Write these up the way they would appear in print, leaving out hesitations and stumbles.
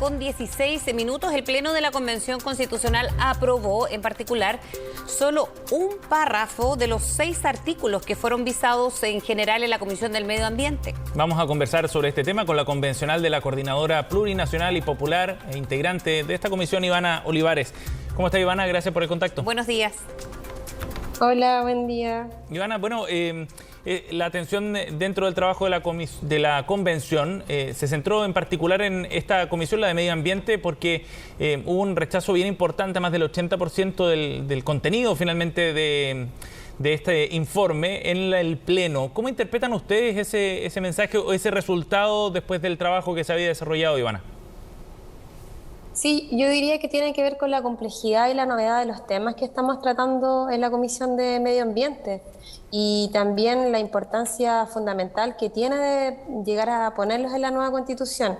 con 16 minutos. El Pleno de la Convención Constitucional aprobó, en particular, solo un párrafo de los 6 artículos que fueron visados en general en la Comisión del Medio Ambiente. Vamos a conversar sobre este tema con la convencional de la Coordinadora Plurinacional y Popular e integrante de esta comisión, Ivana Olivares. ¿Cómo está, Ivana? Gracias por el contacto. Buenos días. Hola, buen día. Ivana, bueno, la atención dentro del trabajo de la convención se centró en particular en esta comisión, la de Medio Ambiente, porque hubo un rechazo bien importante, más del 80% del contenido finalmente de este informe en el Pleno. ¿Cómo interpretan ustedes ese mensaje o ese resultado después del trabajo que se había desarrollado, Ivana? Sí, yo diría que tiene que ver con la complejidad y la novedad de los temas que estamos tratando en la Comisión de Medio Ambiente y también la importancia fundamental que tiene de llegar a ponerlos en la nueva Constitución.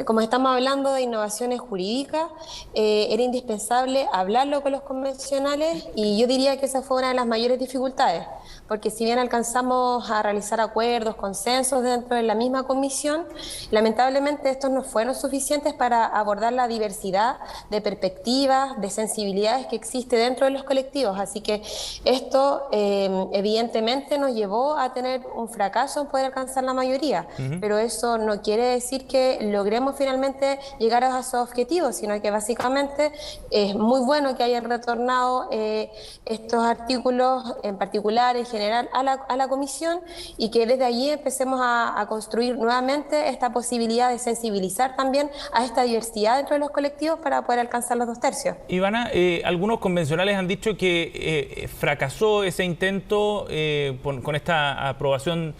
Como estamos hablando de innovaciones jurídicas, era indispensable hablarlo con los convencionales y yo diría que esa fue una de las mayores dificultades, porque si bien alcanzamos a realizar acuerdos, consensos dentro de la misma comisión, lamentablemente estos no fueron suficientes para abordar la diversidad de perspectivas, de sensibilidades que existe dentro de los colectivos. Así que esto evidentemente nos llevó a tener un fracaso en poder alcanzar la mayoría, pero eso no quiere decir que logremos finalmente llegar a esos objetivos, sino que básicamente es muy bueno que hayan retornado estos artículos en particular, en general, a la comisión y que desde allí empecemos a construir nuevamente esta posibilidad de sensibilizar también a esta diversidad dentro de los colectivos para poder alcanzar los 2/3. Ivana, algunos convencionales han dicho que fracasó ese intento con esta aprobación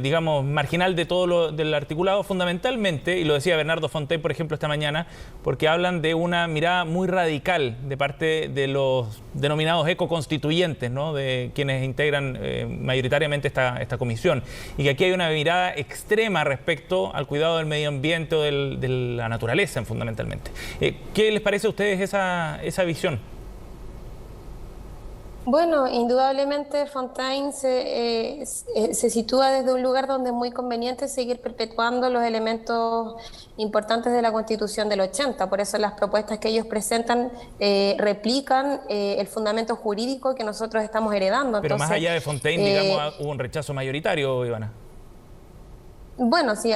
digamos, marginal de todo lo del articulado, fundamentalmente, y lo decía Bernardo Fontaine, por ejemplo, esta mañana, porque hablan de una mirada muy radical de parte de los denominados ecoconstituyentes, ¿no?, de quienes integran mayoritariamente esta comisión, y que aquí hay una mirada extrema respecto al cuidado del medio ambiente o de la naturaleza, fundamentalmente. ¿Qué les parece a ustedes esa visión? Bueno, indudablemente Fontaine se sitúa desde un lugar donde es muy conveniente seguir perpetuando los elementos importantes de la Constitución del 80. Por eso las propuestas que ellos presentan replican el fundamento jurídico que nosotros estamos heredando. Pero entonces, más allá de Fontaine, digamos, hubo un rechazo mayoritario, Ivana. Bueno, sí,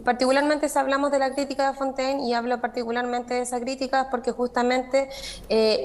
particularmente si hablamos de la crítica de Fontaine, y hablo particularmente de esa crítica porque justamente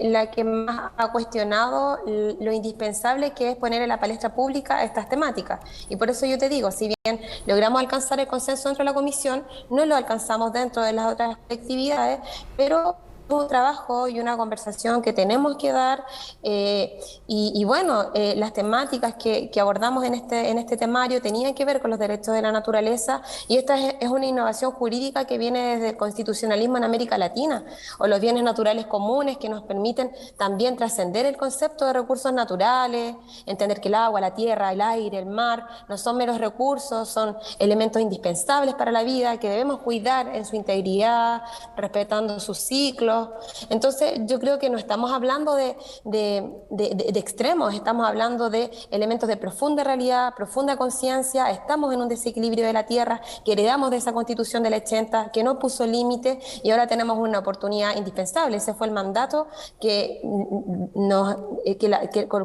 la que más ha cuestionado lo indispensable que es poner en la palestra pública estas temáticas. Y por eso yo te digo, si bien logramos alcanzar el consenso dentro de la comisión, no lo alcanzamos dentro de las otras actividades, pero un trabajo y una conversación que tenemos que dar y bueno, las temáticas que abordamos en este temario tenían que ver con los derechos de la naturaleza, y esta es una innovación jurídica que viene desde el constitucionalismo en América Latina, o los bienes naturales comunes que nos permiten también trascender el concepto de recursos naturales, entender que el agua, la tierra, el aire, el mar no son meros recursos, son elementos indispensables para la vida que debemos cuidar en su integridad, respetando sus ciclos. Entonces yo creo que no estamos hablando de extremos, estamos hablando de elementos de profunda realidad, profunda conciencia. Estamos en un desequilibrio de la tierra que heredamos de esa Constitución del 80 que no puso límite, y ahora tenemos una oportunidad indispensable. Ese fue el mandato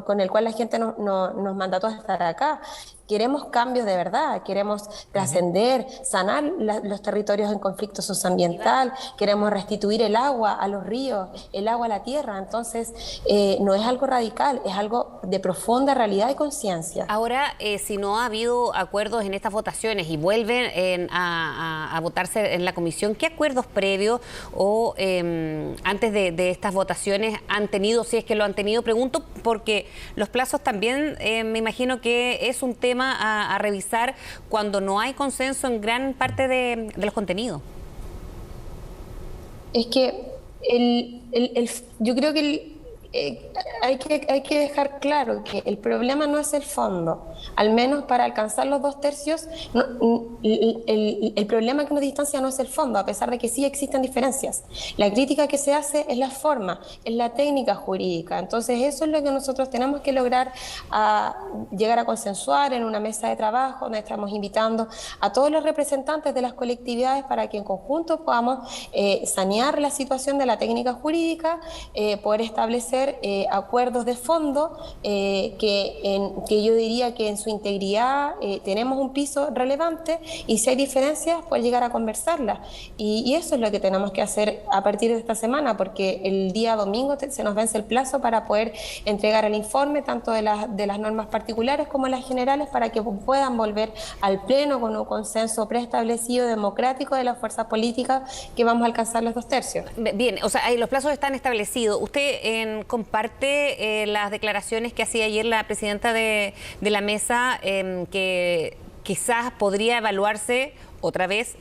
con el cual la gente nos mandató a estar acá. Queremos cambios de verdad, queremos trascender, sanar los territorios en conflicto socioambiental, queremos restituir el agua a los ríos, el agua a la tierra. Entonces, no es algo radical, es algo de profunda realidad y conciencia. Ahora, si no ha habido acuerdos en estas votaciones y vuelven a votarse en la comisión, ¿qué acuerdos previos o antes de estas votaciones han tenido, si es que lo han tenido? Pregunto porque los plazos también me imagino que es un tema a revisar cuando no hay consenso en gran parte de los contenidos. Es que yo creo que hay que dejar claro que el problema no es el fondo, al menos para alcanzar los 2/3, el problema que nos distancia no es el fondo, a pesar de que sí existen diferencias. La crítica que se hace es la forma, es la técnica jurídica. Entonces eso es lo que nosotros tenemos que lograr, llegar a consensuar en una mesa de trabajo donde estamos invitando a todos los representantes de las colectividades para que en conjunto podamos sanear la situación de la técnica jurídica, poder establecer acuerdos de fondo que yo diría que en su integridad tenemos un piso relevante, y si hay diferencias pues llegar a conversarlas, y eso es lo que tenemos que hacer a partir de esta semana, porque el día domingo se nos vence el plazo para poder entregar el informe tanto de las normas particulares como las generales, para que puedan volver al pleno con un consenso preestablecido democrático de las fuerzas políticas que vamos a alcanzar los 2/3. Bien, o sea, los plazos están establecidos. ¿Usted comparte las declaraciones que hacía ayer la presidenta de la mesa, que quizás podría evaluarse otra vez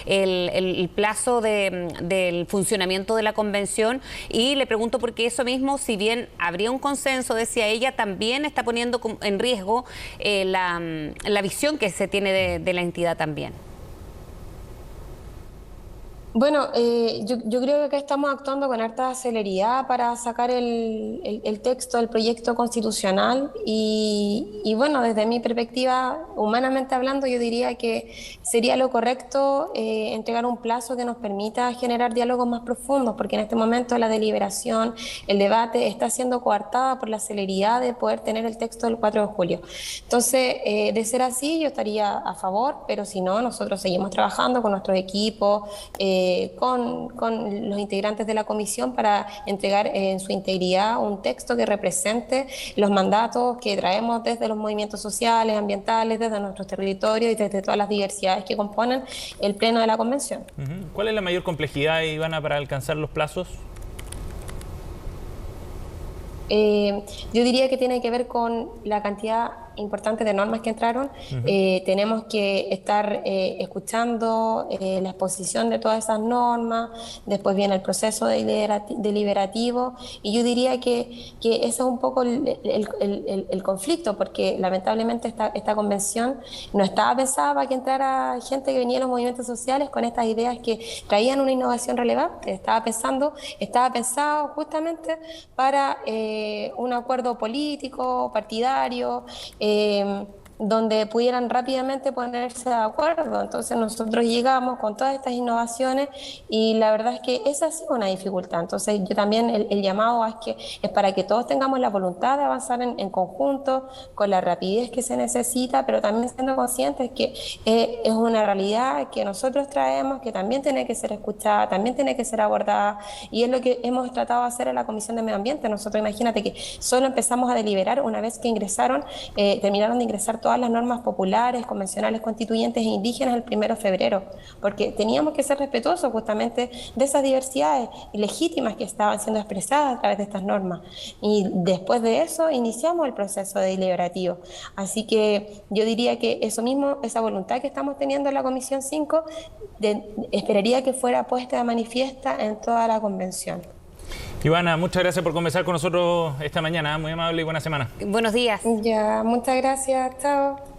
el plazo del funcionamiento de la convención? Y le pregunto porque eso mismo, si bien habría un consenso, decía ella, también está poniendo en riesgo la visión que se tiene de la entidad también. Bueno, yo creo que acá estamos actuando con harta celeridad para sacar el texto del proyecto constitucional, y bueno, desde mi perspectiva, humanamente hablando, yo diría que sería lo correcto entregar un plazo que nos permita generar diálogos más profundos, porque en este momento la deliberación, el debate está siendo coartada por la celeridad de poder tener el texto del 4 de julio. Entonces, de ser así, yo estaría a favor, pero si no, nosotros seguimos trabajando con nuestros equipos, con los integrantes de la comisión, para entregar en su integridad un texto que represente los mandatos que traemos desde los movimientos sociales, ambientales, desde nuestros territorios y desde todas las diversidades que componen el pleno de la convención. ¿Cuál es la mayor complejidad, Ivana, para alcanzar los plazos? Yo diría que tiene que ver con la cantidad importante de normas que entraron. Tenemos que estar escuchando la exposición de todas esas normas, después viene el proceso deliberativo, y yo diría que ese es un poco el conflicto, porque lamentablemente esta convención no estaba pensada para que entrara gente que venía de los movimientos sociales con estas ideas que traían una innovación relevante. Estaba pensado justamente para un acuerdo político, partidario, donde pudieran rápidamente ponerse de acuerdo. Entonces nosotros llegamos con todas estas innovaciones, y la verdad es que esa ha sido una dificultad. Entonces yo también el llamado es para que todos tengamos la voluntad de avanzar en conjunto, con la rapidez que se necesita, pero también siendo conscientes que es una realidad que nosotros traemos, que también tiene que ser escuchada, también tiene que ser abordada, y es lo que hemos tratado de hacer en la Comisión de Medio Ambiente. Nosotros, imagínate que solo empezamos a deliberar una vez que terminaron de ingresar todas las normas populares, convencionales, constituyentes e indígenas el 1 de febrero, porque teníamos que ser respetuosos justamente de esas diversidades legítimas que estaban siendo expresadas a través de estas normas. Y después de eso iniciamos el proceso deliberativo. Así que yo diría que eso mismo, esa voluntad que estamos teniendo en la Comisión 5, esperaría que fuera puesta de manifiesta en toda la convención. Ivana, muchas gracias por conversar con nosotros esta mañana. Muy amable y buena semana. Buenos días. Ya, muchas gracias. Chao.